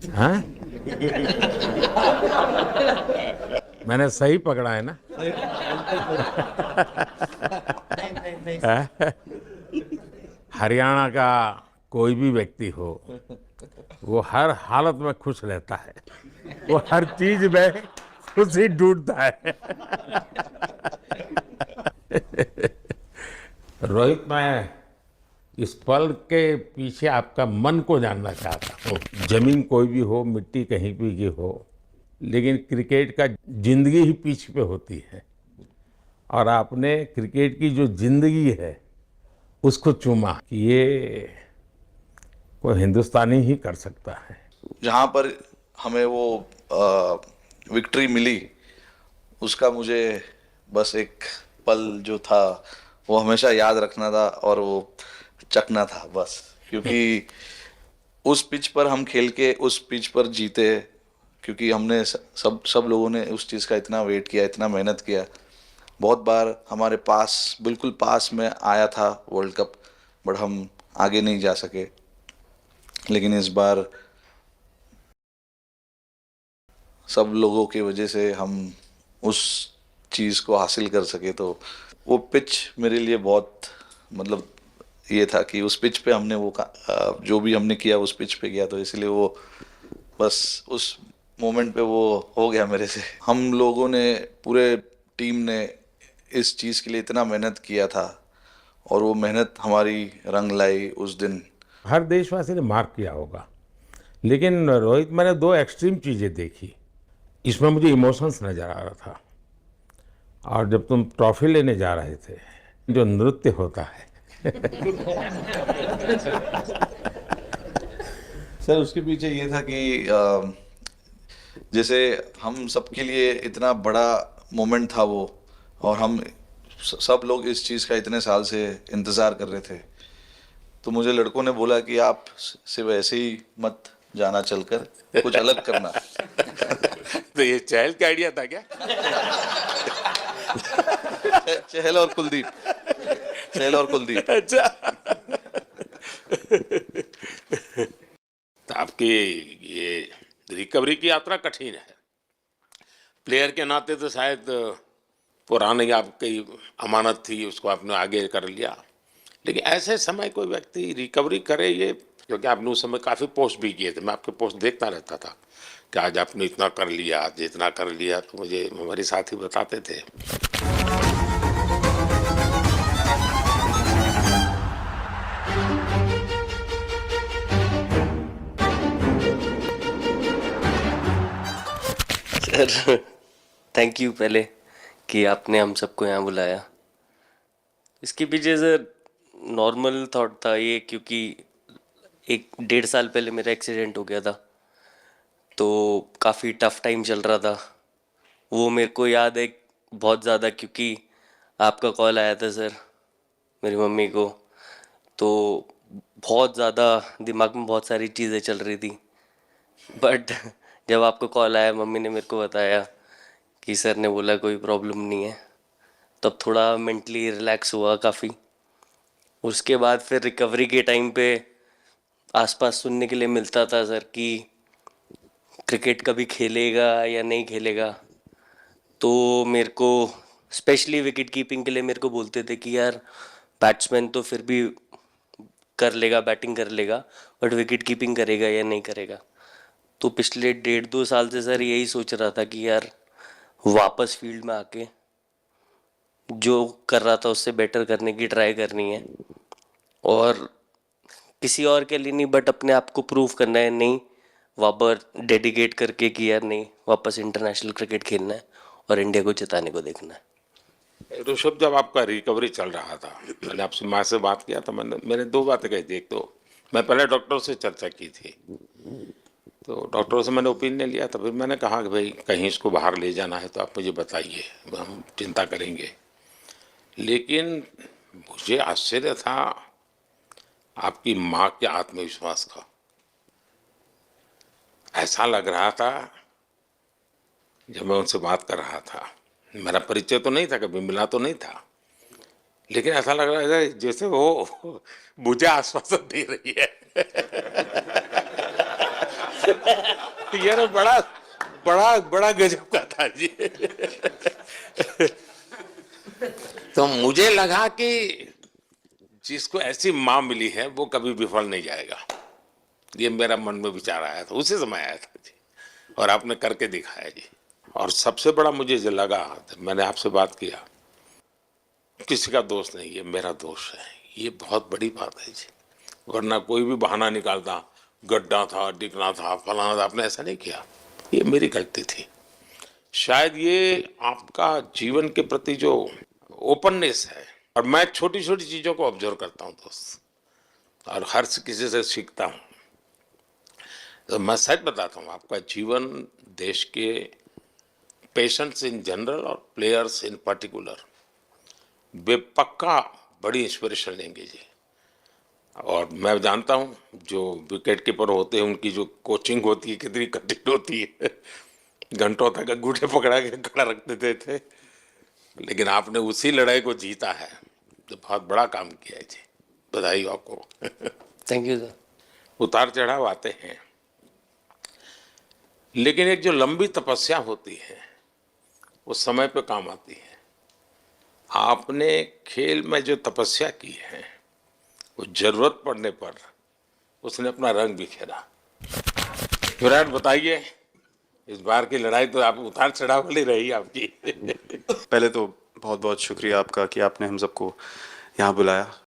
हाँ, मैंने सही पकड़ा है ना? हाँ? हरियाणा का कोई भी व्यक्ति हो, वो हर हालत में खुश रहता है, वो हर चीज में खुशी ढूंढता है। रोहित, मैं इस पल के पीछे आपका मन को जानना चाहता हूँ। जमीन कोई भी हो, मिट्टी कहीं भी की हो, लेकिन क्रिकेट का जिंदगी ही पिच पे होती है, और आपने क्रिकेट की जो जिंदगी है उसको चुमा कि ये कोई हिंदुस्तानी ही कर सकता है। जहाँ पर हमें वो विक्ट्री मिली, उसका मुझे बस एक पल जो था वो हमेशा याद रखना था, और वो चखना था बस। क्योंकि उस पिच पर हम खेल के उस पिच पर जीते, क्योंकि हमने सब लोगों ने उस चीज़ का इतना वेट किया, इतना मेहनत किया। बहुत बार हमारे पास, बिल्कुल पास में आया था वर्ल्ड कप, बट हम आगे नहीं जा सके। लेकिन इस बार सब लोगों की वजह से हम उस चीज़ को हासिल कर सके। तो वो पिच मेरे लिए बहुत, मतलब ये था कि उस पिच पे हमने वो जो भी हमने किया उस पिच पे किया, तो इसलिए वो बस उस मोमेंट पे वो हो गया मेरे से। हम लोगों ने, पूरे टीम ने इस चीज़ के लिए इतना मेहनत किया था, और वो मेहनत हमारी रंग लाई उस दिन। हर देशवासी ने मार्क किया होगा, लेकिन रोहित, मैंने दो एक्सट्रीम चीजें देखी। इसमें मुझे इमोशंस नजर आ रहा था। और जब तुम ट्रॉफी लेने जा रहे थे, जो नृत्य होता है, सर, उसके पीछे ये था कि जैसे हम सबके लिए इतना बड़ा मोमेंट था वो, और हम सब लोग इस चीज़ का इतने साल से इंतज़ार कर रहे थे। तो मुझे लड़कों ने बोला कि आप सिर्फ ऐसे ही मत जाना, चलकर कुछ अलग करना। तो ये चहल का आइडिया था क्या? चहल और कुलदीप, चहल और कुलदीप। अच्छा। तो आपकी ये रिकवरी की यात्रा कठिन है। प्लेयर के नाते तो शायद पुरानी आपकी अमानत थी, उसको आपने आगे कर लिया। लेकिन ऐसे समय कोई व्यक्ति रिकवरी करे, ये क्योंकि आपने उस समय काफ़ी पोस्ट भी किए थे, मैं आपके पोस्ट देखता रहता था कि आज आपने इतना कर लिया, आज इतना कर लिया, तो मुझे हमारे साथी बताते थे। सर, थैंक यू पहले कि आपने हम सबको यहाँ बुलाया। इसके पीछे सर नॉर्मल थॉट था ये, क्योंकि 1-1.5 साल पहले मेरा एक्सीडेंट हो गया था, तो काफ़ी टफ टाइम चल रहा था। वो मेरे को याद है बहुत ज़्यादा, क्योंकि आपका कॉल आया था सर मेरी मम्मी को, तो बहुत ज़्यादा दिमाग में बहुत सारी चीज़ें चल रही थी। बट जब आपका कॉल आया, मम्मी ने मेरे को बताया कि सर ने बोला कोई प्रॉब्लम नहीं है, तब थोड़ा मेंटली रिलैक्स हुआ काफ़ी। उसके बाद फिर रिकवरी के टाइम पे आसपास सुनने के लिए मिलता था सर कि क्रिकेट कभी खेलेगा या नहीं खेलेगा, तो मेरे को स्पेशली विकेट कीपिंग के लिए मेरे को बोलते थे कि यार बैट्समैन तो फिर भी कर लेगा, बैटिंग कर लेगा, बट विकेट कीपिंग करेगा या नहीं करेगा। तो पिछले 1.5-2 साल से सर यही सोच रहा था कि यार वापस फील्ड में आके जो कर रहा था उससे बेटर करने की ट्राई करनी है, और किसी और के लिए नहीं बट अपने आप को प्रूव करना है, नहीं वापस डेडिकेट करके कि यार नहीं, वापस इंटरनेशनल क्रिकेट खेलना है और इंडिया को जिताने को देखना है। ऋषभ, जब आपका रिकवरी चल रहा था, मैंने आपसे माँ से बात किया तो मैंने दो बातें कही थी। एक तो मैं पहले डॉक्टर से चर्चा की थी, तो डॉक्टरों से मैंने ओपिनियन लिया था। फिर मैंने कहा कि भाई कहीं इसको बाहर ले जाना है तो आप मुझे बताइए, हम चिंता करेंगे। लेकिन मुझे आश्चर्य था आपकी माँ के आत्मविश्वास का। ऐसा लग रहा था, जब मैं उनसे बात कर रहा था, मेरा परिचय तो नहीं था, कभी मिला तो नहीं था, लेकिन ऐसा लग रहा है जैसे वो मुझे आश्वासन दे रही है। यार बड़ा बड़ा बड़ा गजब का था जी। तो मुझे लगा कि जिसको ऐसी माँ मिली है वो कभी विफल नहीं जाएगा, ये मेरा मन में विचार आया था, उसी समय आया था जी, और आपने करके दिखाया जी। और सबसे बड़ा मुझे जो लगा, मैंने आपसे बात किया, किसी का दोष नहीं, ये मेरा दोष है, ये बहुत बड़ी बात है जी। वरना कोई भी बहाना निकालता, गड्ढा था, डिगना था, फलाना था, आपने ऐसा नहीं किया, ये मेरी गलती थी। शायद ये आपका जीवन के प्रति जो ओपननेस है, और मैं छोटी छोटी चीजों को ऑब्जर्व करता हूँ दोस्त, और हर किसी से सीखता हूँ। तो मैं सच बताता हूँ, आपका जीवन देश के पेशेंट्स इन जनरल और प्लेयर्स इन पर्टिकुलर वे पक्का बड़ी इंस्पिरेशन लेंगे जी। और मैं जानता हूँ जो विकेट कीपर होते हैं उनकी जो कोचिंग होती है कितनी कठिन होती है, घंटों तक अंगूठे पकड़ा के खड़ा रख देते थे, लेकिन आपने उसी लड़ाई को जीता है, तो बहुत बड़ा काम किया है जी, बधाई हो आपको। Thank you sir. उतार चढ़ाव आते हैं, लेकिन एक जो लंबी तपस्या होती है वो समय पे काम आती है। आपने खेल में जो तपस्या की है वो जरूरत पड़ने पर उसने अपना रंग बिखेरा। विराट, बताइए, इस बार की लड़ाई तो आप उतार चढ़ाव वाली रही आपकी। पहले तो बहुत बहुत शुक्रिया आपका कि आपने हम सबको यहाँ बुलाया।